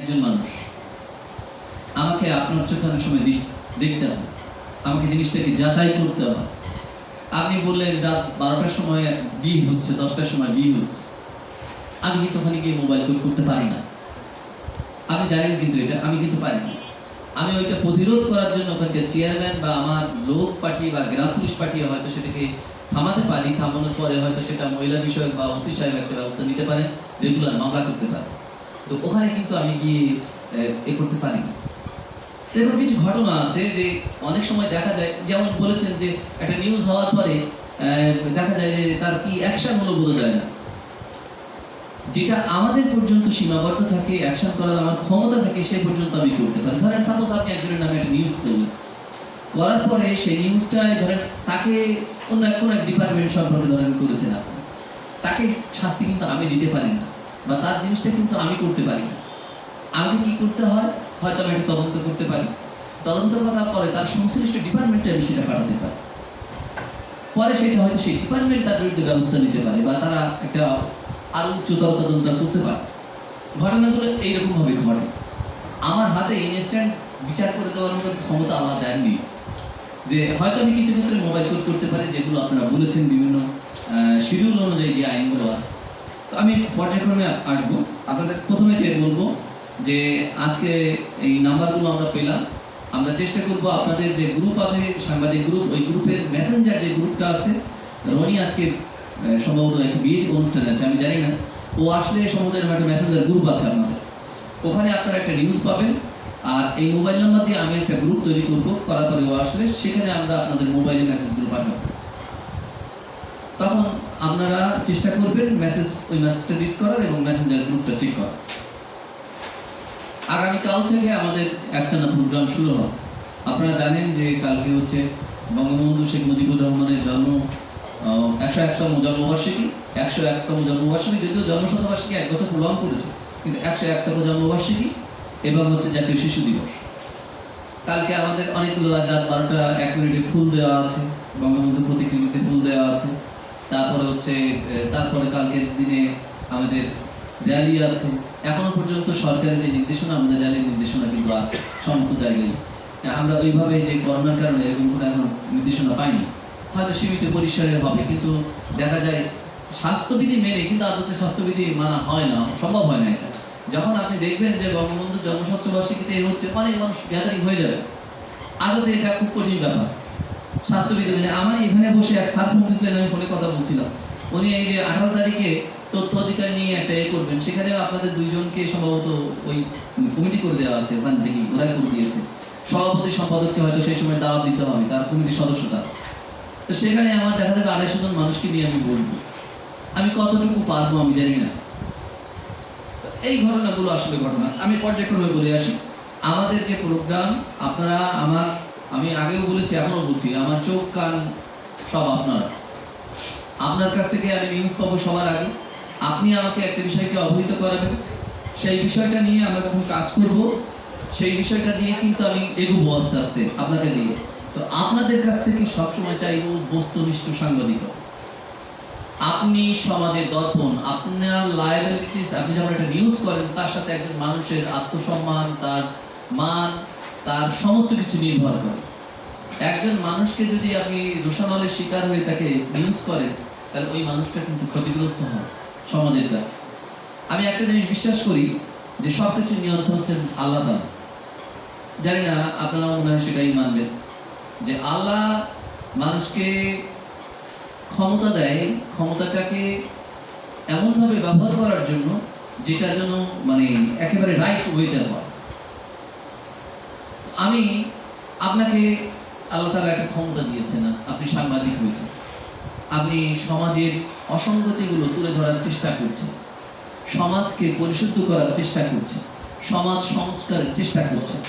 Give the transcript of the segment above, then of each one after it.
একজন মানুষ, আমাকে আপনার চোখে অনেক সময় দেখতে হয়, আমাকে জিনিসটাকে যাচাই করতে হয়। আপনি বললেন রাত 12টার সময় বিয়ে হচ্ছে, 10টার সময় বিয়ে হচ্ছে, আমি কিন্তু ওখানে গিয়ে মোবাইল কল করতে পারি না। আপনি জানেন কিন্তু এটা, আমি কিন্তু পারি না। আমি ওইটা প্রতিরোধ করার জন্য ওখানকার চেয়ারম্যান বা আমার লোক পাঠিয়ে বা গ্রাম পুলিশ পাঠিয়ে হয়তো সেটাকে থামাতে পারি। থামানোর পরে হয়তো সেটা মহিলা বিষয়ক বা ওসি সাহেব একটা ব্যবস্থা নিতে পারেন, রেগুলার মামলা করতে পারে। তো ওখানে কিন্তু আমি গিয়ে করতে পারি না। এরকম কিছু ঘটনা আছে যে অনেক সময় দেখা যায়, যেমন বলেছেন যে একটা নিউজ হওয়ার পরে দেখা যায় যে তার কি অ্যাকশন হলো বোঝা যায় না। যেটা আমাদের পর্যন্ত সীমাবদ্ধ থাকে, অ্যাকশন করার আমার ক্ষমতা থাকে, সেই পর্যন্ত আমি করতে পারি। ধরেন সাপোজ আপনি একজনের নামে একটা নিউজ করলেন, করার পরে সেই নিউজটায় ধরেন তাকে অন্য কোনো এক ডিপার্টমেন্ট সম্পর্কে ধরেন করেছেন আপনি, তাকে শাস্তি কিন্তু আমি দিতে পারি না, বা তার জিনিসটা কিন্তু আমি করতে পারি না। আমাকে কি করতে হয়, হয়তো আমি একটা তদন্ত করতে পারি, তদন্ত করার পরে তার সংশ্লিষ্ট ডিপার্টমেন্টে আমি সেটা পাঠাতে পারি, পরে সেটা হয়তো সেই ডিপার্টমেন্ট তার বিরুদ্ধে ব্যবস্থা নিতে পারে বা তারা একটা আরো উচ্চতর তদন্ত করতে পারে। ঘটনাগুলো এইরকম ভাবে ঘটে। আমার হাতে ইনস্ট্যান্ট বিচার করে দেওয়ার মতো ক্ষমতা আল্লাহ দেননি। যে হয়তো আমি কিছু ক্ষেত্রে মোবাইল কোড করতে পারি, যেগুলো আপনারা বলেছেন বিভিন্ন শিডিউল অনুযায়ী যে আইনগুলো আছে। তো আমি পর্যায়ক্রমে আসবো। আপনাদের প্রথমে যে বলবো যে আজকে এই নাম্বারগুলো আমরা পেলাম, আমরা চেষ্টা করব আপনাদের যে গ্রুপ আছে, সাংবাদিক গ্রুপ, ওই গ্রুপের মেসেঞ্জার যে গ্রুপটা আছে, রনি আজকে সম্ভবত একটা বিয়ের অনুষ্ঠান আছে, আমি জানি না, ও আসলে সম্ভবত একটা মেসেঞ্জার গ্রুপ আছে আপনাদের, ওখানে আপনারা একটা নিউজ পাবেন। আর এই মোবাইল নাম্বার দিয়ে আমি একটা গ্রুপ তৈরি করবো, করার পরে ও আসলে সেখানে আমরা আপনাদের মোবাইলে মেসেজগুলো পাঠাবো। তখন আপনারা চেষ্টা করবেন ওই মেসেজটা রিড করার এবং মেসেঞ্জার গ্রুপটা চেক করার। আগামীকাল থেকে আমাদের একটানা প্রোগ্রাম শুরু হবে। আপনারা জানেন যে কালকে হচ্ছে বঙ্গবন্ধু শেখ মুজিবুর রহমানের জন্ম 101তম জন্মবার্ষিকী। 101তম জন্মবার্ষিকী, যদিও জন্মশতবার্ষিকী 1 বছর প্রলং করেছে, কিন্তু 101তম জন্মবার্ষিকী এবং হচ্ছে জাতীয় শিশু দিবস। কালকে আমাদের অনেকগুলো রাত 12টা 1 মিনিটে ফুল দেওয়া আছে, বঙ্গবন্ধুর প্রতিকৃতিতে ফুল দেওয়া আছে। তারপরে হচ্ছে তারপরে কালকের দিনে আমাদের র্যালি আছে। এখনো পর্যন্ত সরকারের যে নির্দেশনা, আমাদের র্যালির নির্দেশনা কিন্তু আছে সমস্ত জায়গায়। আমরা ওইভাবে যে করোনার কারণে এরকম কোনো এখন নির্দেশনা পাইনি, হয়তো সীমিত পরিসরে হবে, কিন্তু দেখা যায় স্বাস্থ্যবিধি মেনে কিন্তু আদতে স্বাস্থ্যবিধি মানা হয় না, সম্ভব হয় না এটা। যখন আপনি দেখবেন যে বঙ্গবন্ধুর জন্মশতবার্ষিকীতে হচ্ছে অনেক মানুষ গ্যাদারিং হয়ে যাবে, আদতে এটা খুব কঠিন ব্যাপার স্বাস্থ্যবিধি মেনে। আমার এখানে বসে এক স্যার ফোন দিয়েছিলেন, আমি ফোনে কথা বলছিলাম, উনি এই যে 18 তারিখে তথ্য অধিকার নিয়ে একটা করবেন, সেখানে আপনাদের 2 জনকে সম্ভবত ওই কমিটি করে দেওয়া আছে, ওখান থেকে ওরাই করে দিয়েছে। সভাপতি সম্পাদককে হয়তো সেই সময় দাওয়াত দিতে হবে, তার কমিটির সদস্যতা। তো সেখানে আমার দেখা যাবে 250 জন মানুষকে নিয়ে আমি বসবো, আমি কতটুকু পারবো আমি জানি না। এই ঘটনাগুলো আসলে ঘটনা। আমি পর্যায়ক্রমে বলে আসি। আমাদের যে প্রোগ্রাম, আপনারা আমি আগেও বলেছি, এখনো বলছি, আমার চোখ কান সব আপনার কাছ থেকে আমি নিউজ পাবো সবার আগে। আপনি আমাকে একটা বিষয়কে অবহিত করাবেন, সেই বিষয়টা নিয়ে আমরা যখন কাজ করব, সেই বিষয়টা দিয়ে কিন্তু আমি এগোবো আস্তে আস্তে আপনাকে দিয়ে। তো আপনাদের কাছ থেকে সবসময় চাইবো বস্তুনিষ্ঠ সাংবাদিকতা। আপনি সমাজের দর্পণ, আপনার লায়াবিলিটিস, আপনি যখন একটা নিউজ করেন তার সাথে একজন মানুষের আত্মসম্মান, তার মান, তার সমস্ত কিছু নির্ভর করে। একজন মানুষকে যদি আপনি রোষানলের শিকার হয়ে তাকে নিউজ করেন, তাহলে ওই মানুষটা কিন্তু ক্ষতিগ্রস্ত হয় সমাজের কাছে। আমি একটা জিনিস বিশ্বাস করি যে সব কিছু নিয়ন্ত্রণ হচ্ছেন আল্লাহ তাআলা। জানি না আপনারা মনে হয় সেটাই মানবেন যে আল্লাহ মানুষকে ক্ষমতা দেয়, ক্ষমতাটাকে এমনভাবে ব্যবহার করার জন্য যেটা যেন মানে একেবারে রাইট ওয়েতে হয়। আমি আপনাকে আল্লাহ তাআলা একটা ক্ষমতা দিয়েছেন, আপনি সাংবাদিক হয়েছেন, আপনি সমাজের অসঙ্গতিগুলো তুলে ধরার চেষ্টা করছেন, সমাজকে পরিশুদ্ধ করার চেষ্টা করছেন, সমাজ সংস্কারের চেষ্টা করছেন।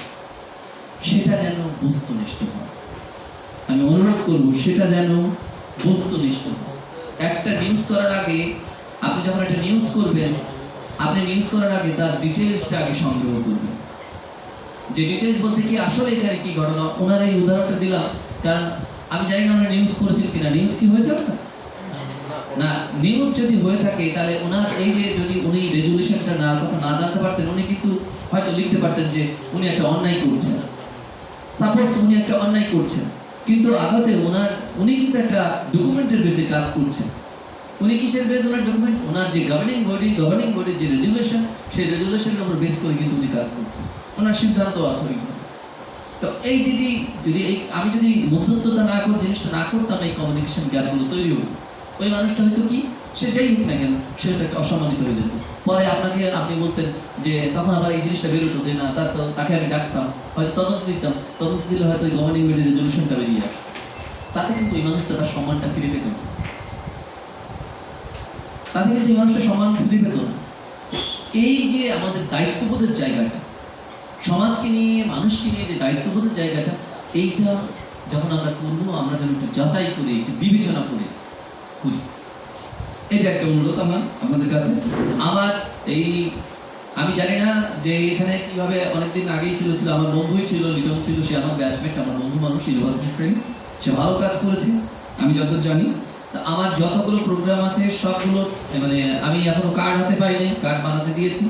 সেটা যেন বস্তুনিষ্ঠ হয়। আমি অনুরোধ করব সেটা যেন বস্তুনিষ্ঠ হয়। একটা নিউজ করার আগে, আপনি যখন একটা নিউজ করবেন, আপনি নিউজ করার আগে তার ডিটেইলসটা আগে সংগ্রহ করবেন। যে ডিটেইলস বলতে কি আসলে এখানে কি ঘটনা, ওনার এই উদাহরণটা দিলাম কারণ আমি জানি না আমরা নিউজ করেছি কিনা। নিউজ কি হয়েছে? না নিউজ যদি হয়ে থাকে তাহলে ওনার এই যে যদি উনি রেজুলেশনটা না কথা না জানতে পারতেন, উনি কিন্তু হয়তো লিখতে পারতেন যে উনি একটা অন্যায় করছেন। সাপোজ উনি একটা অন্যায় করছেন, কিন্তু আদতে উনি কিন্তু একটা ডকুমেন্টের বেসে কাজ করছেন। উনি কিসের বেস? ওনার ডকুমেন্ট, ওনার যে গভর্নিং বডির যে রেজুলেশন, সেই রেজুলেশনের উপর বেস করে কিন্তু উনি কাজ করছেন। ওনার সিদ্ধান্ত আছে ওইখানে। তো এই যদি আমি যদি মধ্যস্থতা না করে জিনিসটা না করতাম, এই কমিউনিকেশন গ্যাপগুলো তৈরি হতো। ওই মানুষটা হয়তো কি, সে যাই হোক না কেন, সে হয়তো একটা অসম্মানিত হয়ে যেত। পরে আপনি বলতেন যে তখন আবার এই জিনিসটা বেরোতো যে না, তাকে আমি ডাকতাম, হয়তো তদন্ত দিলে হয়তো ওই গভর্নিং বডির রেজুলেশনটা বেরিয়ে আসতো। তাতে কিন্তু এই মানুষটা তার সম্মানটা ফিরে পেত না। তাতে কিন্তু এই মানুষটা সম্মান ফিরে পেত না। এই যে আমাদের দায়িত্ববোধের জায়গাটা, সমাজকে নিয়ে মানুষকে নিয়ে যে দায়িত্ববোধের জায়গাটা, এইটা যখন আমরা করবো, আমরা যেন একটু যাচাই করে একটু বিবেচনা করে করি। এই যে একটা অনুরোধ আমার আপনাদের কাছে। আমি জানি না যে এখানে কিভাবে, অনেকদিন আগেই ছিল আমার বন্ধুই ছিল, লিটন ছিল, সে আমার ব্যাচমেট, আমার বন্ধু মানুষ, ইউনিভার্সিটি ফ্রেন্ড, সে ভালো কাজ করেছে আমি যতদূর জানি। আমার যতগুলো প্রোগ্রাম আছে সবগুলো, মানে আমি এখনো কার্ড হাতে পাইনি, কার্ড বানাতে দিয়েছি।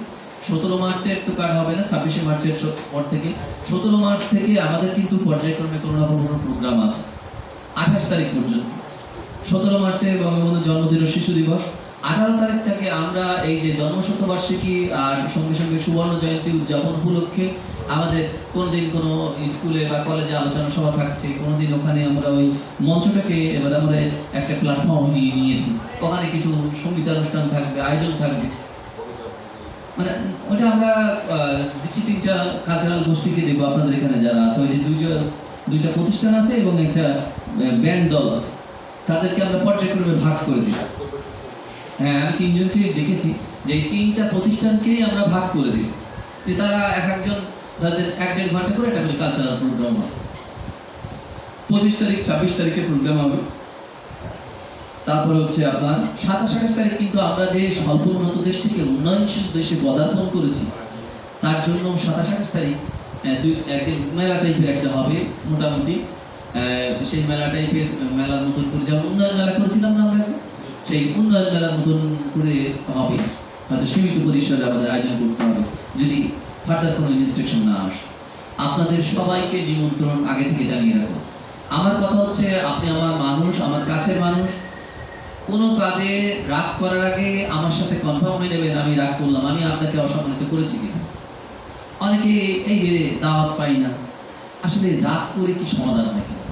17 মার্চের তো কার্ড হবে না, 26শে মার্চের পর থেকে 17 মার্চ থেকে আমাদের কিন্তু পর্যায়ক্রমে কোনো না কোনো প্রোগ্রাম আছে 28 তারিখ পর্যন্ত। 17 মার্চে বঙ্গবন্ধুর জন্মদিন ও শিশু দিবস, 18 তারিখ থেকে আমরা এই যে জন্মশতবার্ষিকী আর সঙ্গে সঙ্গে সুবর্ণ জয়ন্তী উদযাপন উপলক্ষে আমাদের কোনোদিন কোনো স্কুলে বা কলেজে আলোচনা সভা থাকছে, কোনোদিন ওখানে আমরা ওই মঞ্চটাকে এবার আমরা একটা প্ল্যাটফর্ম নিয়েছি, ওখানে কিছু সঙ্গীতানুষ্ঠান থাকবে, আয়োজন থাকবে। মানে ওটা আমরা দিচ্ছি 3-4 কালচারাল গোষ্ঠীকে দেবো, আপনাদের এখানে যারা আছে, ওই যে দুইটা প্রতিষ্ঠান আছে এবং একটা ব্যান্ড দল আছে, তাদেরকে আমরা পর্যায়ক্রমে ভাগ করে দিই। হ্যাঁ, আমি 3 জনকে দেখেছি যে এই 3টা প্রতিষ্ঠানকেই আমরা ভাগ করে দিই, যে তারা একজন তাদের 1-1.5 ঘন্টা করে একটা করে কালচারাল প্রোগ্রাম হয়। 25 তারিখ 26 তারিখে প্রোগ্রাম হবে। তারপরে হচ্ছে আপনার 27-28 তারিখ কিন্তু আমরা যে স্বল্প উন্নত দেশ থেকে উন্নয়নশীল দেশে পদার্পণ করেছি, তার জন্য 27-28 তারিখ একদিন মেলা টাইপের একটা হবে মোটামুটি। সেই মেলা টাইপের মেলার মতন করে, যেমন উন্নয়ন মেলা করেছিলাম না আমরা, সেই উন্নয়ন মেলার মতন করে হবে, হয়তো সীমিত পরিসরে আমাদের আয়োজন করতে হবে যদি ফার্দার কোনো ইনস্ট্রাকশন না আসে। আপনাদের সবাইকে নিমন্ত্রণ আগে থেকে জানিয়ে রাখবো। আমার কথা হচ্ছে, আপনি আমার মানুষ, আমার কাছের মানুষ, কোনো কাজে রাগ করার আগে আমার সাথে কনফার্ম হয়ে নেবেন আমি রাগ করলাম, আমি আপনাকে অসম্মানিত করেছি কিনা। অনেকে এই যে দাওয়াত পাই না, আসলে রাগ করে কি সমাধান হয় কিনা?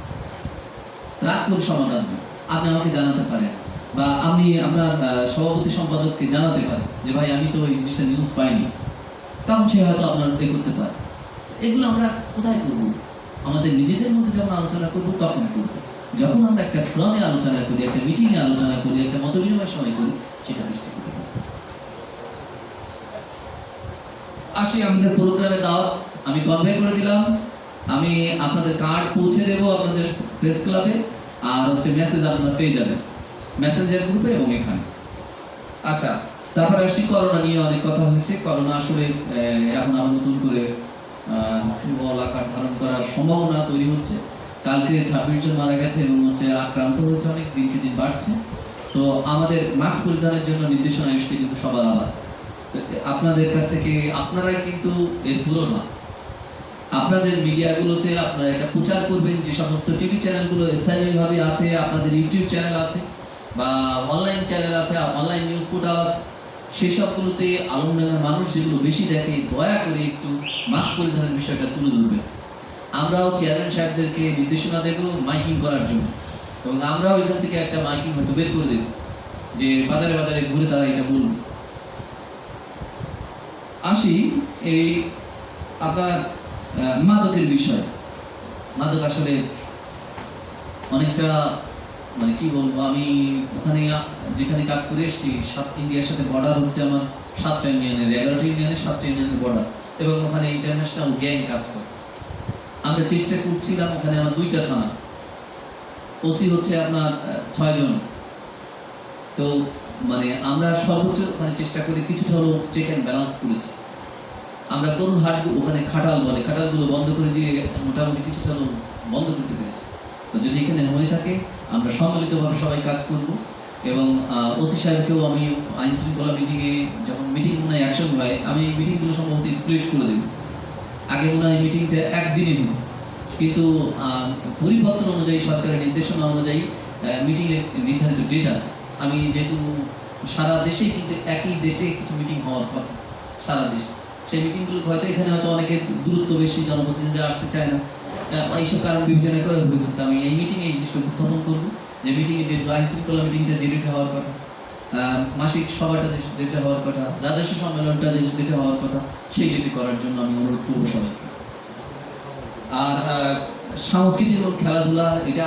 রাগ করে সমাধান হয়, আপনি আমাকে জানাতে পারেন, বা আমি আপনার সভাপতি সম্পাদককে জানাতে পারেন যে ভাই আমি তো এই জিনিসটা নিউজ পাইনি, তখন সে হয়তো আপনার করতে পারে। এগুলো আমরা কোথায় করব? আমাদের নিজেদের মধ্যে যখন আলোচনা করব তখন করব। যখন আমরা একটা ফোরামে আলোচনা করি, একটা মিটিংয়ে আলোচনা করি, একটা মত বিনিময়ের সময় করি, সেটা দৃষ্টি করি। আসি আমাদের প্রোগ্রামে দাওয়াত আমি কনভে করে দিলাম। আমি আপনাদের কার্ড পৌঁছে দেবো আপনাদের প্রেস ক্লাবে, আর হচ্ছে মেসেজ আপনারা পেয়ে যাবেন মেসেঞ্জার গ্রুপে এবং এখানে। আচ্ছা, তারপরে আসি করোনা নিয়ে অনেক কথা হয়েছে। করোনা আসলে এখন আবার নতুন করে প্রবল আকার ধারণ করার সম্ভাবনা তৈরি হচ্ছে। কালকে 26 জন মারা গেছে এবং হচ্ছে আক্রান্ত হয়েছে অনেক, দিনকে দিন বাড়ছে। তো আমাদের মাস্ক পরিধানের জন্য নির্দেশনা এসছে কিন্তু সবার আবার। তো আপনাদের কাছ থেকে আপনারাই কিন্তু এর পুরোধা। আপনাদের মিডিয়াগুলোতে আপনারা এটা প্রচার করবেন, যে সমস্ত টিভি চ্যানেলগুলো স্থানীয়ভাবে আছে, আপনাদের ইউটিউব চ্যানেল আছে বা অনলাইন চ্যানেল আছে, অনলাইন নিউজ পোর্টাল আছে, সেই সবগুলোতে আলমডাঙ্গার মানুষ যেগুলো বেশি দেখে, দয়া করে একটু মাস্ক পরিধানের বিষয়টা তুলে ধরবেন। আমরাও চেয়ারম্যান সাহেবদেরকে নির্দেশনা দেব মাইকিং করার জন্য, এবং আমরাও এখান থেকে একটা মাইকিং হয়তো বের করে দেব, যে বাজারে বাজারে ঘুরে তারা এটা বলুন। আসি এই আপনার মাদকের বিষয়। মাদক আসলে অনেকটা, মানে কি বলবো, আমি ওখানে যেখানে কাজ করে এসেছি, ইন্ডিয়ার সাথে বর্ডার হচ্ছে আমার 7টা ইউনিয়নের, 11টা ইউনিয়নের 7টা ইউনিয়নের বর্ডার, এবং ওখানে ইন্টারন্যাশনাল গ্যাং কাজ করে। আমরা চেষ্টা করছিলাম, ওখানে আমার 2টা থানা, ওসি হচ্ছে আপনার 6 জন। তো মানে আমরা সর্বোচ্চ ওখানে চেষ্টা করে কিছুটা হলো চেক অ্যান্ড ব্যালেন্স করেছি। আমরা গরুর হাট, ওখানে খাটাল বলে, খাটালগুলো বন্ধ করে দিয়ে মোটামুটি কিছুটা হলো বন্ধ করতে পেরেছি। তো যদি এখানে হয়ে থাকে, আমরা সম্মিলিতভাবে সবাই কাজ করব। এবং ওসি সাহেবকেও আমি আইন শৃঙ্খলা মিটিংয়ে যখন মিটিং মনে হয় একসঙ্গে হয়, আমি মিটিংগুলো সম্ভবত স্প্লিট করে দেব। আগে মনে হয় মিটিংটা একদিনে হতো, কিন্তু পরিবর্তন অনুযায়ী সরকারের নির্দেশনা অনুযায়ী মিটিংয়ের নির্ধারিত ডেট আছে। আমি যেহেতু সারা দেশেই কিন্তু একই দেশে কিছু মিটিং হওয়ার কথা, সারা দেশে সেই মিটিংগুলো হয়তো এখানে হয়তো অনেকের দূরত্ব বেশি, জনপ্রতিনিধিরা আসতে চায় না, এইসব কারণ বিবেচনা করে হয়েছে। তো আমি এই মিটিংয়ে এই জিনিসটা উত্থাপন করবো যে মিটিংয়ে যে আইন শৃঙ্খলা মিটিংটা যে ডেটে হওয়ার কথা, মাসিক সভাটা যে ডেটে হওয়ার কথা, রাজস্ব সম্মেলনটা যে ডেটে হওয়ার কথা, সেই ডেটে করার জন্য আমি অনুরোধ করবো সবাইকে। আর সংস্কৃতি এবং খেলাধুলা, এটা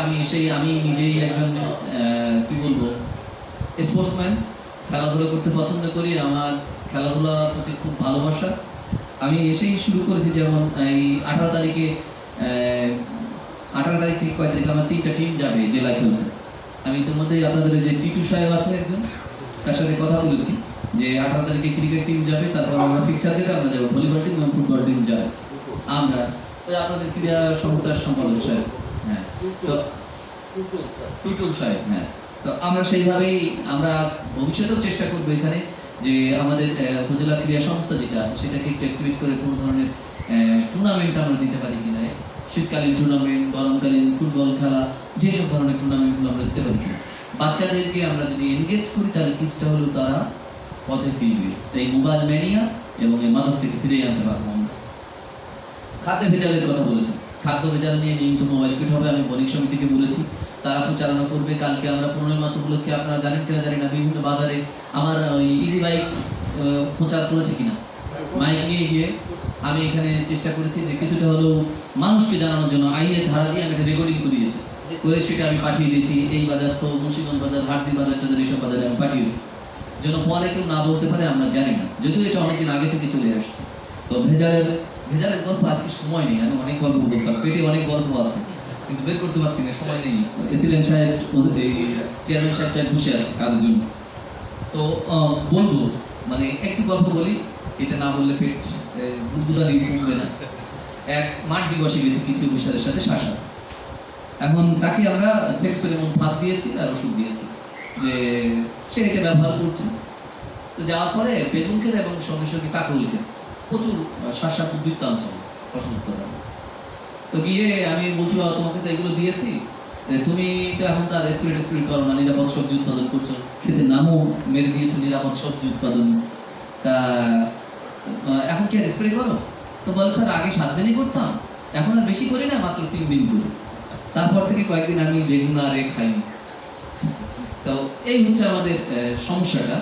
আমি নিজেই একজন কি বলবো স্পোর্টসম্যান, খেলাধুলা করতে পছন্দ করি, আমার খেলাধুলার প্রতি খুব ভালোবাসা। আমি এসেই শুরু করেছি, যেমন এই 18 তারিখে 18 তারিখ থেকে কয় তারিখে আমার 3টা টিম যাবে জেলা খেলতে। আমি ইতিমধ্যেই আপনাদের যে টিটু সাহেব আছে একজন, তার সাথে কথা বলেছি যে 18 তারিখে ক্রিকেট টিম যাবে, তারপর আমরা পিকচার দেবে, আমরা যাবো ভলিবল টিম এবং ফুটবল টিম যাবে। আমরা ওই আপনাদের ক্রীড়া সংস্থার সম্পাদক সাহেব, হ্যাঁ, তো টুটুল সাহেব, হ্যাঁ, তো আমরা সেইভাবেই আমরা ভবিষ্যতেও চেষ্টা করবো এখানে যে আমাদের উপজেলা ক্রীড়া সংস্থা যেটা আছে সেটাকে একটু অ্যাক্টিভেট করে কোনো ধরনের টুর্নামেন্ট আমরা দিতে পারি কিনা, শীতকালীন টুর্নামেন্ট, গরমকালীন ফুটবল খেলা, যেসব ধরনের টুর্নামেন্টগুলো আমরা দিতে পারি কিনা। বাচ্চাদেরকে আমরা যদি এনগেজ করি তাহলে কিছুটা হলেও তারা পথে ফিরবে, এই মোবাইল ম্যানিয়া এবং এই মাদক থেকে ফিরিয়ে আনতে পারবো আমরা। খাদ্য ভেজালের কথা বলেছেন, খাদ্য ভেজাল নিয়ে নিয়মিত মোবাইল পিট হবে, আমি বণিক সমিতিকে বলেছি, তারা প্রচারণা করবে। কালকে আমরা 15 মাস উপলক্ষে, আপনারা জানেন কিনা জানি না, বিভিন্ন বাজারে আমার ওই ইজি বাইক প্রচার করেছে কিনা, মাইক নিয়ে গিয়ে আমি এখানে চেষ্টা করেছি যে কিছুটা হলেও মানুষকে জানানোর জন্য আইনের ধারা দিয়ে আমি একটা রেকর্ডিং করিয়েছি, করে সেটা আমি পাঠিয়ে দিয়েছি। এই বাজার তো মুন্সিগঞ্জ বাজার, হাটদি বাজার টাজার এইসব বাজারে আমি পাঠিয়েছি, যেন পরে কেউ না বলতে পারে আমরা জানি না, যদিও এটা অনেকদিন আগে থেকে চলে আসছে। তো ভেজালের গল্প আজকে সময় নেই, আমি অনেক গল্প বলতাম, পেটে অনেক গল্প আছে কিন্তু বের করতে পারছি না, সময় নেই। প্রেসিডেন্ট সাহেব, চেয়ারম্যান সাহেবটা বসে আছে কাজের জন্য, তো বলবো মানে একটু গল্প বলি, এটা না বললে পেট বুদবুদানি কমবে না। এক মাঠ দিবসে গেছি কিছু অফিসারের সাথে শাসা, এখন তাকে আমরা সেক্স পেরিমন ভাত দিয়েছি আর ওষুধ দিয়েছি যে সে এটা ব্যবহার করছে। তো যাওয়ার পরে বেগুন খেতে এবং সঙ্গে সঙ্গে কাকরোল খেতে প্রচুর শাসা উদ্বৃত্ত অঞ্চল পছন্দ করে। তো গিয়ে আমি বলছি, বাবা তোমাকে তো এগুলো দিয়েছি, তুমি তো এখন তার স্প্রে করো না, নিরাপদ সবজি উৎপাদন করছো, খেতে নামও মেরে দিয়েছো নিরাপদ সবজি উৎপাদন, তা এখন কি আর স্প্রে করো? তো বলে, স্যার আগে 7 দিনই করতাম, এখন আর বেশি করি না, মাত্র 3 দিন করি। তারপর থেকে কয়েকদিন আমি রেগুলারে খাইনি। তো এই হচ্ছে আমাদের সমস্যাটা।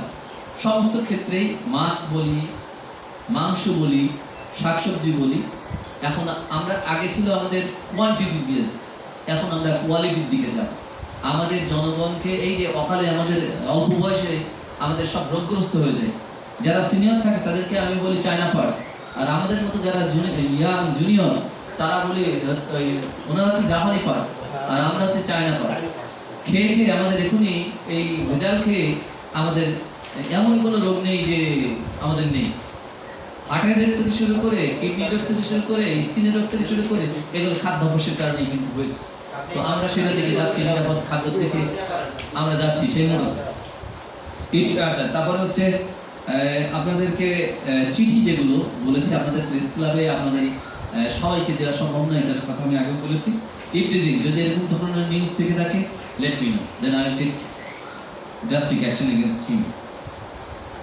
সমস্ত ক্ষেত্রেই মাছ বলি, মাংস বলি, শাকসবজি বলি, এখন আমরা আগে ছিল আমাদের কোয়ান্টিটি বেসড, এখন আমরা কোয়ালিটির দিকে যাব। আমাদের জনগণকে এই যে অকালে আমাদের অল্প বয়সে আমাদের সব রোগগ্রস্ত হয়ে যায়, যারা সিনিয়র থাকে তাদেরকে আমি বলি চায়না পার্স, আর আমাদের মতো যারা ইয়াং জুনিয়র তারা বলি ওনারা হচ্ছে জাপানি পার্স আর আমরা হচ্ছে চায়না পার্স। খেয়ে খেয়ে আমাদের এখনই এই ভেজাল খেয়ে আমাদের এমন কোনো রোগ নেই যে আমাদের নেই, হার্টের রোগ থেকে শুরু করে, কিডনি রোগ থেকে শুরু করে, স্কিনের রোগ থেকে শুরু করে, এগুলো খাদ্যাভ্যাসের কারণেই কিন্তু হয়েছে। তো আমরা সেটা দিকে যাচ্ছি, নিরাপদ খাদ্য দিকে আমরা যাচ্ছি সেই মনে। আচ্ছা, তারপরে হচ্ছে আপনাদেরকে চিঠি যেগুলো বলেছি আপনাদের প্রেস ক্লাবে আপনাদের সবাইকে দেওয়া সম্ভব না, এটার কথা আমি আগেও বলেছি। ইফটিজিং যদি এরকম ধরনের নিউজ থেকে থাকে, let me know, then I will take drastic action against him.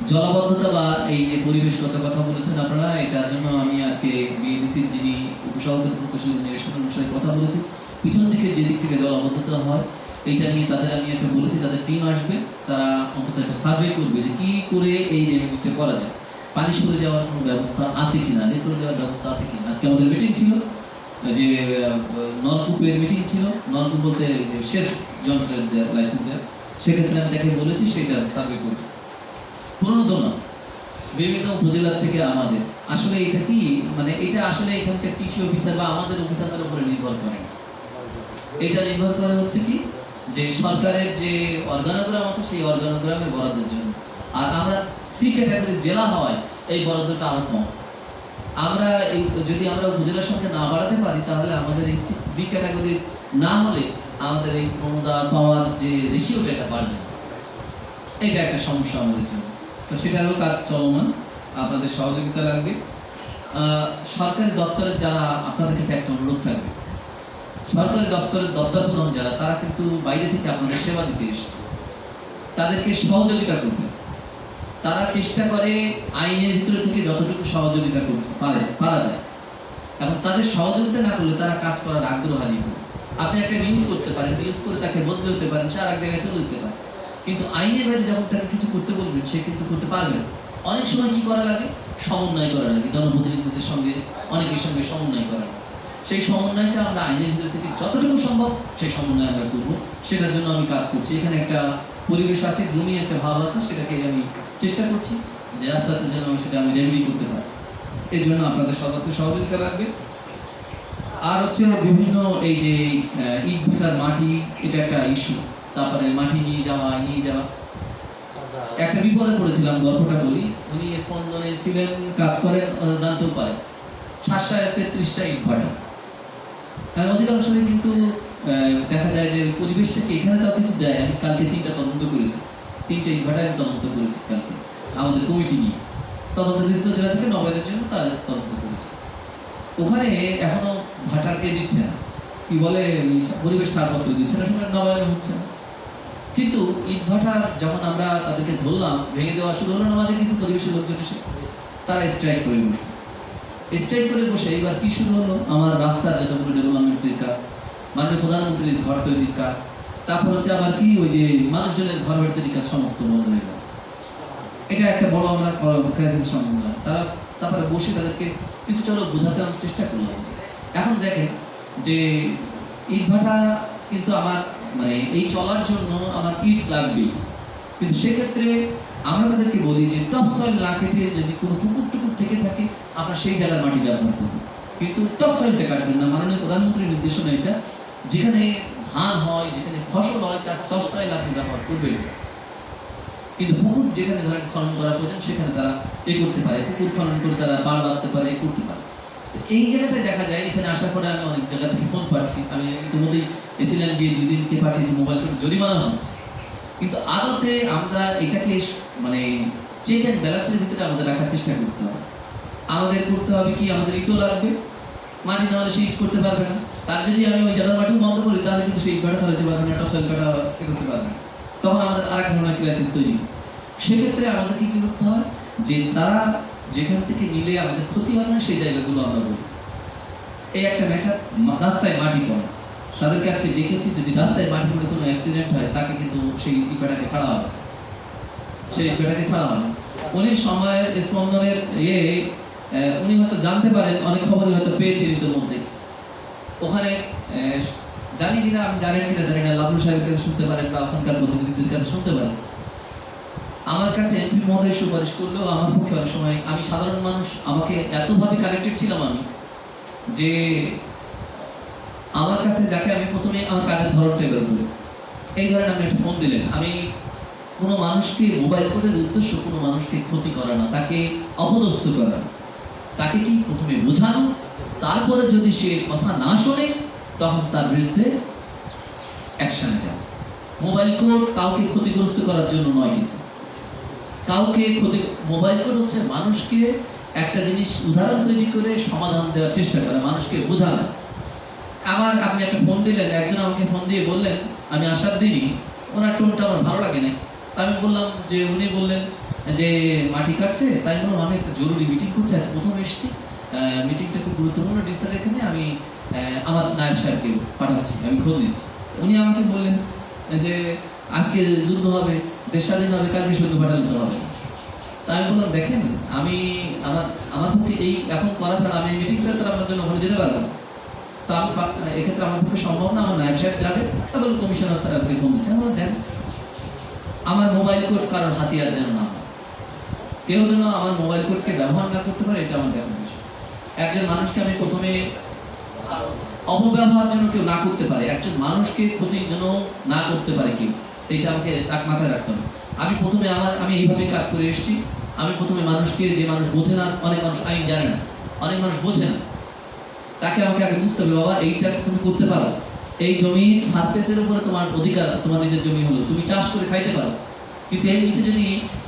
জলাবদ্ধতা বা এই যে পরিবেশগত কথা বলেছেন আপনারা, এটার জন্য আমি আজকে বিএডিসির যিনি উপসভাপতি প্রকৌশলী রেস্টুরেন্টের সাথে কথা বলেছি, পিছন দিকে যে দিক থেকে জলাবদ্ধতা হয় এইটা নিয়ে তাদের আমি একটা বলেছি, তাদের টিম আসবে, তারা অন্তত একটা সার্ভে করবে যে কী করে এই রেমেডিটা করা যায়, পানি সরে যাওয়ার কোনো ব্যবস্থা আছে কিনা, রেড করে দেওয়ার ব্যবস্থা আছে কিনা। আজকে আমাদের মিটিং ছিল, যে নলকূপের মিটিং ছিল, নলকূপ বলতে যে সেচ যন্ত্রের লাইসেন্স দেওয়া, সেক্ষেত্রে আমি তাকে বলেছি সেটা সার্ভে করবে। পুনর্দনা বিভিন্ন উপজেলা থেকে আমাদের আসলে এটা কি মানে এটা আসলে এখানকার কৃষি অফিসার বা আমাদের অফিসারদের উপরে নির্ভর করে, এটা নির্ভর করে হচ্ছে কি যে সরকারের যে অর্গানোগ্রাম আছে সেই অর্গানোগ্রামের বরাদ্দের জন্য। আর আমরা সি ক্যাটাগরির জেলা হওয়ায় এই বরাদ্দটা আরো কম। আমরা এই যদি আমরা উপজেলার সংখ্যা না বাড়াতে পারি তাহলে আমাদের এই বি ক্যাটাগরির না হলে আমাদের এই অনুদান পাওয়ার যে রেশিওটা এটা বাড়বে। এটা একটা সমস্যা আমাদের জন্য। তো সেটারও কাজ চলমান, আপনাদের সহযোগিতা লাগবে। সরকারি দপ্তরের যারা, আপনাদের কাছে একটা অনুরোধ থাকবে, সরকারি দপ্তরের দপ্তর প্রধান যারা, তারা কিন্তু বাইরে থেকে আপনাদের সেবা দিতে এসেছে, তাদেরকে সহযোগিতা করবে। তারা চেষ্টা করে আইনের ভিতরে থেকে যতটুকু সহযোগিতা করতে পারা যায়। এখন তাদের সহযোগিতা না করলে তারা কাজ করার আগ্রহ হারিয়ে ফেলে। আপনি একটা নিউজ করতে পারেন, নিউজ করে তাকে বদলে হতে পারেন, সে আর এক জায়গায় চলে যেতে পারে, কিন্তু আইনের বাইরে যখন তাকে কিছু করতে বলবেন সে কিন্তু করতে পারবে না। অনেক সময় কি করা লাগে, সমন্বয় করা লাগে, জনপ্রতিনিধিদের সঙ্গে অনেকের সঙ্গে সমন্বয় করা লাগে। সেই সমন্বয়টা আমরা আইনের ভিতর থেকে যতটুকু সম্ভব সেই সমন্বয় আমরা করবো, সেটার জন্য আমি কাজ করছি। এখানে একটা পরিবেশ আছে, গ্লুমি একটা ভাব আছে, সেটাকে আমি চেষ্টা করছি যে আস্তে আস্তে যেন সেটা আমি রেমেডি করতে পারি। এর জন্য আপনাদের সর্বাত্মক সহযোগিতা লাগবে। আর হচ্ছে বিভিন্ন এই যে ইট ভাটার মাটি, এটা একটা ইস্যু। তারপরে মাটি নিয়ে যাওয়া। একটা বিপদে পড়েছিলাম, গল্পটা বলি। উনি স্পন্দনে ছিলেন, কাজ করেন, জানতেও পারেন 733টা ইট ভাটা। অধিকাংশই কিন্তু দেখা যায় যে পরিবেশটাকে, এখানে তাও কিছু দেয়। আমি কালকে 3টা তদন্ত করেছি, 3টে ইট ভাটা আমি তদন্ত করেছি কালকে আমাদের কমিটি নিয়ে। তদন্ত দিয়েছিল জেলা থেকে, নবায়নের জন্য তারা তদন্ত করেছে। ওখানে এখনো ভাটার দিচ্ছে না, কি বলে পরিবেশ ছাড়পত্র দিচ্ছে না, সেখানে নবায়ন হচ্ছে না। কিন্তু ইট ভাটা যখন আমরা তাদেরকে ধরলাম, ভেঙে দেওয়া শুরু হলো, আমাদের কিছু পরিবেশের লোকজন এসে তারা স্ট্রাইক করে বসে এবার কি শুরু হলো, আমার রাস্তার যতগুলো ডেভেলপমেন্টের কাজ, মাননীয় প্রধানমন্ত্রীর ঘর তৈরির কাজ, তারপর হচ্ছে আবার কি ওই যে মানুষজনের ঘর বাড়ি তৈরির কাজ সমস্ত বন্ধ হয়ে গেল। এটা একটা বড় আমরা ক্রাইসিস সম্মুখীন। তারপরে বসে তাদেরকে কিছুটা হলেও বোঝাতে আমি চেষ্টা করলাম। এখন দেখেন যে ইট ভাটা কিন্তু আমার মানে এই চলার জন্য আমার ইট লাগবেই, কিন্তু সেক্ষেত্রে আমরা তাদেরকে বলি যে টপ সয়েল না কেটে যদি কোনো পুকুর টুকুর থেকে থাকে আমরা সেই জায়গার মাটি ব্যবহার করবো, কিন্তু টপ সয়েলটা কাটবেন না। মাননীয় প্রধানমন্ত্রীর নির্দেশনা এটা, যেখানে ধান হয়, যেখানে ফসল হয়, তার টপ সয়েল আপনি ব্যবহার করবেন। কিন্তু পুকুর যেখানে ধরেন খনন করা প্রয়োজন সেখানে তারা করতে পারে, পুকুর খনন করে তারা পার বাঁধতে পারে, করতে পারে। তো এই জায়গাটায় দেখা যায়, এখানে আসার পরে আমি অনেক জায়গা থেকে ফোন পাচ্ছি। আমি ইতিমধ্যেই এসিল্যান্ড গিয়ে 2 দিনকে পাঠিয়েছি, মোবাইল ফোন জরিমানা হচ্ছে। কিন্তু আদতে আমরা এটাকে মানে চেক অ্যান্ড ব্যালেন্সের ভিতরে আমাদের রাখার চেষ্টা করতে হবে। আমাদের করতে হবে কি, আমাদের ইটও লাগবে, মাটি না হলে সে ইট করতে পারবে না। তার যদি আমি ওই জায়গার মাটিও বন্ধ করি তাহলে কিন্তু সেই ইট ভাটা চালাতে পারবে না, টপ সয়েল কাটা করতে পারবে না। তখন আমাদের আরেক ধরনের ক্রাইসিস তৈরি। সেক্ষেত্রে আমাদেরকে কি করতে হয়, যে তারা যেখান থেকে নিলে আমাদের ক্ষতি হবে না সেই জায়গাগুলো আমরা বলি। এই একটা ম্যাটার, রাস্তায় মাটি পড়ে, তাদেরকে আজকে দেখেছি যদি রাস্তায় মাটি পড়ে কোনো অ্যাক্সিডেন্ট হয় তাকে কিন্তু সেই ইটভাটাকে ছাড়া হবে, উনি সময়ের স্পন্দনের উনি হয়তো জানতে পারেন, অনেক খবরই হয়তো পেয়েছেন ইতিমধ্যে। ওখানে জানি কিনা, আমি জানেন কিনা জানি না, লাভলু সাহেবের কাছে শুনতে পারেন বা ওখানকার প্রতিনিধিদের কাছে শুনতে পারেন। আমার কাছে এমপি মহোদয় সুপারিশ করলেও আমার পক্ষে অনেক সময়, আমি সাধারণ মানুষ, আমাকে এতভাবে কানেক্টেড ছিলাম আমি, যে আমার কাছে যাকে আমি প্রথমে আমার কাজের ধরনটা বের করি, এই ধরেন আপনি একটা ফোন দিলেন, আমি কোনো মানুষকে, মোবাইল কোডের উদ্দেশ্য কোনো মানুষকে ক্ষতি করা না, তাকে অপদস্থ করা, তাকে কি প্রথমে বোঝানো, তারপরে যদি সে কথা না শোনে তখন তার বিরুদ্ধে অ্যাকশনে যাও। মোবাইল কোড কাউকে ক্ষতিগ্রস্ত করার জন্য নয়, কিন্তু কাউকে মোবাইল কোড হচ্ছে মানুষকে একটা জিনিস উদাহরণ তৈরি করে সমাধান দেওয়ার চেষ্টা করে, মানুষকে বোঝানো। আপনি একটা ফোন দিলেন, একজন আমাকে ফোন দিয়ে বললেন, আমি আসার দিনই, ওনার টোনটা আমার ভালো লাগে না। আমি বললাম যে, উনি বললেন যে মাটি কাটছে, তাই বললাম আমি একটা জরুরি মিটিং করছি, আজ প্রথম এসেছি, মিটিংটা খুব গুরুত্বপূর্ণ ডিসিশন, এখানে আমি আমার নায়েব সাহেবকে পাঠাচ্ছি, আমি খোঁজ নিচ্ছি। উনি আমাকে বললেন যে আজকে যুদ্ধ হবে, দেশ স্বাধীন হবে, কালকে সৈন্য পাঠালে তো হবে। তাই আমি বললাম দেখেন, আমি আমার পক্ষে এই এখন করা ছাড়া আমি মিটিং ছাড়া তারা আপনার জন্য ওখানে যেতে পারবো না। তো আমি এক্ষেত্রে আমার পক্ষে সম্ভব না, আমার নায়েব সাহেব যাবে, তারপরে কমিশনার স্যারকে ফোন দিচ্ছে। আমরা দেন, আমার মোবাইল কোড কারোর হাতিয়ার যেন না হয়, কেউ যেন আমার মোবাইল কোডকে ব্যবহার না করতে পারে, এটা আমার দেখার বিষয়। একজন মানুষকে আমি প্রথমে অপব্যবহার জন্য কেউ না করতে পারে, একজন মানুষকে ক্ষতি যেন না করতে পারে কেউ, এইটা আমাকে মাথায় রাখতে হবে। আমি প্রথমে আমি এইভাবে কাজ করে এসেছি। আমি প্রথমে মানুষকে, যে মানুষ বোঝে না, অনেক মানুষ আইন জানে না, অনেক মানুষ বোঝে না, তাকে আমাকে আগে বুঝতে হবে, বাবা এইটা তুমি করতে পারো, এই জমি সারফেসের উপরে তোমার অধিকার আছে, তোমার নিজের জমি হলো, তুমি চাষ করে খাইতে পারো, কিন্তু এর নিচে যদি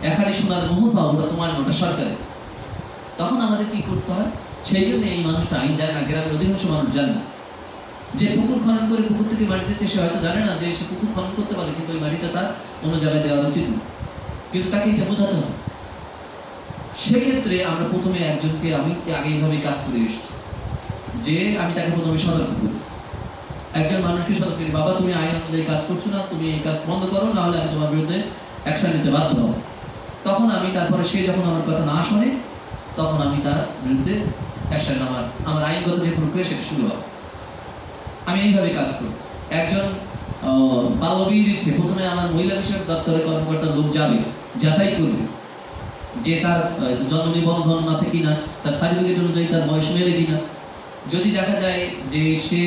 একারি সোনার মোহর পাবো, ওটা তোমার না, ওটা সরকারের। তখন আমাদের কি করতে হয়? সেই জন্য এই মানুষটা আইন জানে না, গ্রামের অধিকাংশ মানুষ জানে না। যে পুকুর খনন করে পুকুর থেকে মাটি দিচ্ছে, সে হয়তো জানে না যে সে পুকুর খনন করতে পারে, কিন্তু ওই মাটিটা তার অন্য জায়গায় দেওয়া উচিত না, কিন্তু তাকে এটা বোঝাতে হবে। সেক্ষেত্রে আমরা প্রথমে একজনকে, আমি আগে এইভাবেই কাজ করে এসেছি, যে আমি তাকে প্রথমে সতর্ক করি। একজন মানুষকে সতর্ক করি, বাবা তুমি আইন অনুযায়ী কাজ করছো না, তুমি এই কাজ বন্ধ করো, না হলে আমি তোমার বিরুদ্ধে অ্যাকশন নিতে বাধ্য হব। তখন আমি তারপরে সে যখন আমার কথা না শোনে, তখন আমি তার বিরুদ্ধে অ্যাকশন, আমার আইনগত যে প্রক্রিয়া সেটা শুরু হবে। আমি এইভাবে কাজ করি। একজন বাল্য বিয়ে দিচ্ছে, প্রথমে আমার মহিলা বিষয়ক দপ্তরের কর্মকর্তার লোক যাবে, যাচাই করবে যে তার জন্ম নিবন্ধন আছে কিনা, তার সার্টিফিকেট অনুযায়ী তার বয়স মেলে কিনা। যদি দেখা যায় যে সে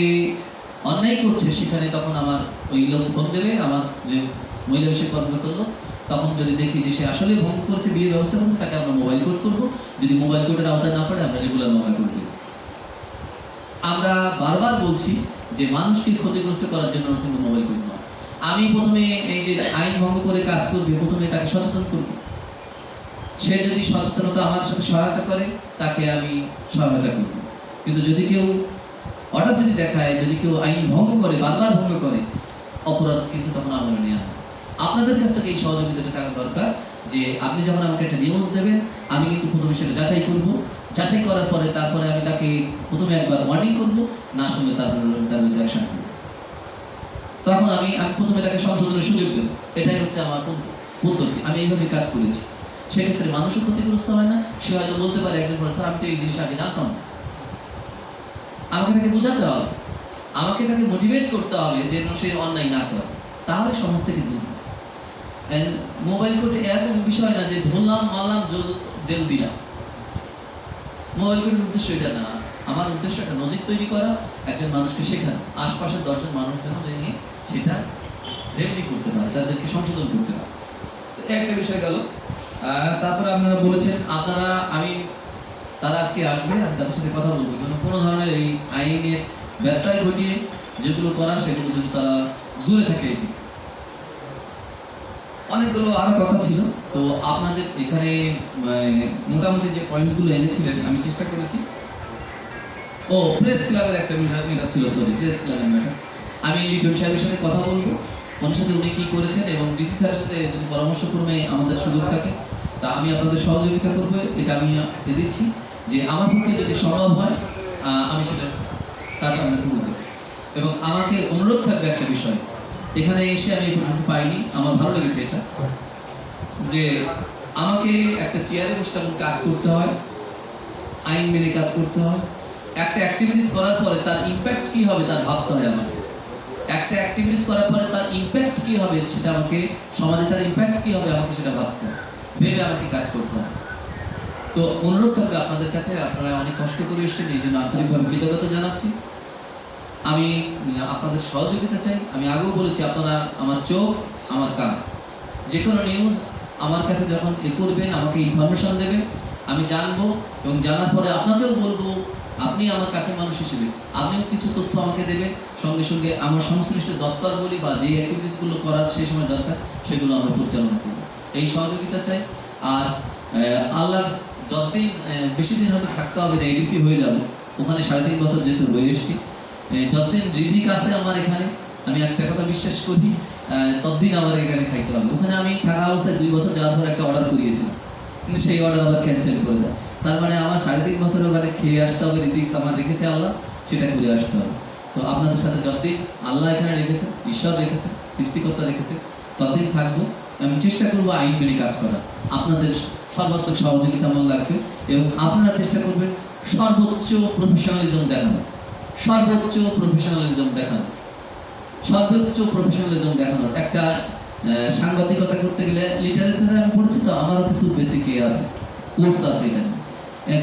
অন্যায় করছে সেখানে, তখন আমার ওই লোক ফোন দেবে, আমার যে মহিলা বিষয়ক কর্মকর্তার লোক। তখন যদি দেখি যে সে আসলে ভঙ্গ করছে, বিয়ের ব্যবস্থা করছে, তাকে আমরা মোবাইল কোর্ট করবো। যদি মোবাইল কোর্টের আওতায় না পড়ে, আমরা রেগুলার মামলা করে দেবো। আমরা বারবার বলছি যে মানুষকে ক্ষতিগ্রস্ত করার জন্য কিন্তু মোবাইল কোর্ট নয়। আমি প্রথমে এই যে আইন ভঙ্গ করে কাজ করবে, প্রথমে তাকে সচেতন করব। সে যদি সচেতনতা আমার সাথে সহায়তা করে, তাকে আমি সহায়তা করব। কিন্তু যদি কেউ অটাসিটি দেখায়, যদি কেউ আইন ভঙ্গ করে, বারবার ভঙ্গ করে, অপরাধ কিন্তু তখন আমলে নেওয়া হয়। আপনাদের কাছ থেকে এই সহযোগিতাটা থাকা দরকার, যে আপনি যখন আমাকে একটা নিউজ দেবেন, আমি কিন্তু প্রথমে সেটা যাচাই করব। যাচাই করার পরে তারপরে আমি তাকে প্রথমে একবার ওয়ার্নিং করব, না শুনলে তারপরে তার বিরুদ্ধে অ্যাকশন করব। তখন আমি প্রথমে তাকে সংশোধনের সুযোগ দেব। এটাই হচ্ছে আমার পদ্ধতি। আমি এইভাবে কাজ করেছি। সেক্ষেত্রে মানুষও ক্ষতিগ্রস্ত হয় না। সে হয়তো বলতে পারে একজন পরে, স্যার আমি তো এই জিনিস আগে জানতাম না। আমাকে তাকে বোঝাতে হবে, আমাকে তাকে মোটিভেট করতে হবে যেন সে অন্যায় না করে, তাহলে সমাজ থেকে দূর। মোবাইল কোর্টে এরকম বিষয় না যে ধরলাম, মারলাম, জেল দিলাম। মোবাইল কোর্টের উদ্দেশ্য এটা না। আমার উদ্দেশ্য একটা নজির তৈরি করা, একজন মানুষকে শেখানো, আশপাশের 10 জন মানুষ যেন জেনে সেটা রেমেডি করতে পারে, তাদেরকে সংশোধন করতে পারে। একটা বিষয় গেল। তারপরে আপনারা বলেছেন তারা আজকে আসবে, আমি তাদের সাথে কথা বলবো যেন কোনো ধরনের এই আইনের ব্যত্যয় ঘটিয়ে যেগুলো করার, সেগুলো যেন তারা দূরে থাকে। অনেকগুলো আরো কথা ছিল, তো আপনাদের এখানে মোটামুটি যে পয়েন্টসগুলো এনেছিলেন আমি চেষ্টা করেছি। ও প্রেস ক্লাবের একটা মেটা ছিল, সরি, প্রেস ক্লাবের মেটা। আমি লিটন সাহেবের সাথে কথা বলবো, ওনার সাথে উনি কি করেছেন, এবং ডিসি স্যারের সাথে যদি পরামর্শ ক্রমে আমাদের সুযোগ থাকে, তা আমি আপনাদের সহযোগিতা করবো। এটা আমি দিচ্ছি যে আমার পক্ষে যদি সম্ভব হয়, আমি সেটা কাজ আমরা করে দেবো। এবং আমাকে অনুরোধ থাকবে একটা বিষয়, এখানে এসে আমি এই পর্যন্ত পাইনি, আমার ভালো লেগেছে এটা, যে আমাকে একটা চেয়ারে বসে কাজ করতে হয়, আইন মেনে কাজ করতে হয়। একটা অ্যাক্টিভিটিস করার পরে তার ইম্প্যাক্ট কি হবে তার ভাবতে হয় আমাকে। একটা অ্যাক্টিভিটিস করার পরে তার ইম্প্যাক্ট কি হবে, সেটা আমাকে, সমাজে তার ইম্প্যাক্ট কি হবে, আমাকে সেটা ভাবতে হয়, ভেবে আমাকে কাজ করতে হয়। তো অনুরোধ থাকবে আপনাদের কাছে, আপনারা অনেক কষ্ট করে এসেছেন, এই জন্য আন্তরিকভাবে কৃতজ্ঞতা জানাচ্ছি। আমি আপনাদের সহযোগিতা চাই। আমি আগেও বলেছি, আপনারা আমার চোখ, আমার কান। যে কোনো নিউজ আমার কাছে যখন করবেন, আমাকে ইনফরমেশন দেবেন, আমি জানবো, এবং জানার পরে আপনাকেও বলবো। আপনি আমার কাছে মানুষ হিসেবে আপনিও কিছু তথ্য আমাকে দেবেন, সঙ্গে সঙ্গে আমার সংশ্লিষ্ট দপ্তর বলি বা যে অ্যাক্টিভিটিসগুলো করার সেই সময় দরকার, সেগুলো আমরা পরিচালনা করব। এই সহযোগিতা চাই। আর আল্লাহর যতদিন, বেশি দিন হয়তো থাকতে হবে না, এডিসি হয়ে যাব, ওখানে 3.5 বছর যেহেতু হয়ে এসেছি, যতদিন রিজিক আছে আমার এখানে, আমি একটা কথা বিশ্বাস করি, ততদিন আমার এখানে খাইতে হবে। ওখানে আমি থাকা অবস্থায় 2 বছর যাওয়ার পর একটা অর্ডার করিয়েছিলাম, কিন্তু সেই অর্ডার আবার ক্যান্সেল করে দেয়। তার মানে আমার 3.5 বছর ওখানে খেয়ে আসতে হবে, রিজিক আমার রেখেছে আল্লাহ, সেটা করে আসতে হবে। তো আপনাদের সাথে যতদিন আল্লাহ এখানে রেখেছে, ঈশ্বর রেখেছে, সৃষ্টিকর্তা রেখেছে, ততদিন থাকবো। আমি চেষ্টা করবো আইন মেনে কাজ করার। আপনাদের সর্বাত্মক সহযোগিতা আমার লাগবে, এবং আপনারা চেষ্টা করবেন সর্বোচ্চ প্রফেশনালিজম দেখানো, সর্বোচ্চ প্রফেশনালিজম দেখানো, সর্বোচ্চ প্রফেশনালিজম দেখানোর। একটা সাংবাদিকতা করতে গেলে, লিটারেচারে আমি পড়ছি, তো আমারও কিছু বেসিক আছে, কোর্স আছে। এটা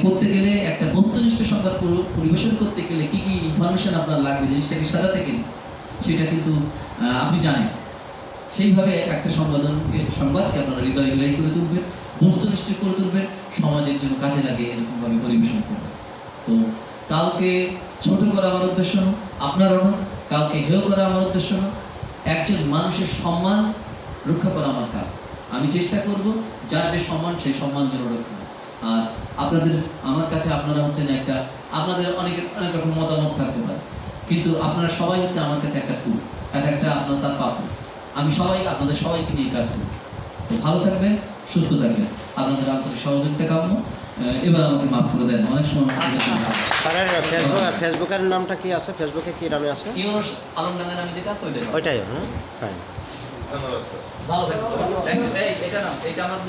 করতে গেলে, একটা বস্তুনিষ্ঠ সংবাদ পরিবেশন করতে গেলে কি কি ইনফরমেশন আপনার লাগবে, জিনিসটাকে সাজাতে গেলে, সেটা কিন্তু আপনি জানেন। সেইভাবে একটা সংবাদকে আপনারা হৃদয় গ্রাহী করে তুলবেন, বস্তুনিষ্ঠ করে তুলবেন, সমাজের জন্য কাজে লাগে এরকমভাবে পরিবেশন করবেন। তো কাউকে ছোট করা আমার উদ্দেশ্য না, আপনারও না, কাউকে হেয় করা আমার উদ্দেশ্য না। একজন মানুষের সম্মান রক্ষা করা আমার কাজ। আমি চেষ্টা করব যার যে সম্মান সেই সম্মান যেন রক্ষা হয়। আর আপনাদের আমার কাছে আপনারা হচ্ছেন একটা, আপনাদের অনেক রকম মতামত থাকতে পারে, কিন্তু আপনারা সবাই হচ্ছে আমার কাছে একটা ফুল, একটা আপনার তার পাপড়। আমি আপনাদের সবাইকে নিয়ে কাজ করি। তো ভালো থাকবেন, সুস্থ থাকবেন, আপনাদের আন্তরিক সহযোগিতা কাম্য। এবার আমাকে মাফ করে দেন, অনেক সময় স্যারের ফেসবুকের নামটা কি আছে? ফেসবুকে কি নামে আছে? ইউনুস আলমডাঙ্গা নামে যেটা আছে ওইটাই। ওইটাই, হ্যাঁ। ধন্যবাদ স্যার। ভালো থাকবেন। এটা না, এটা আমার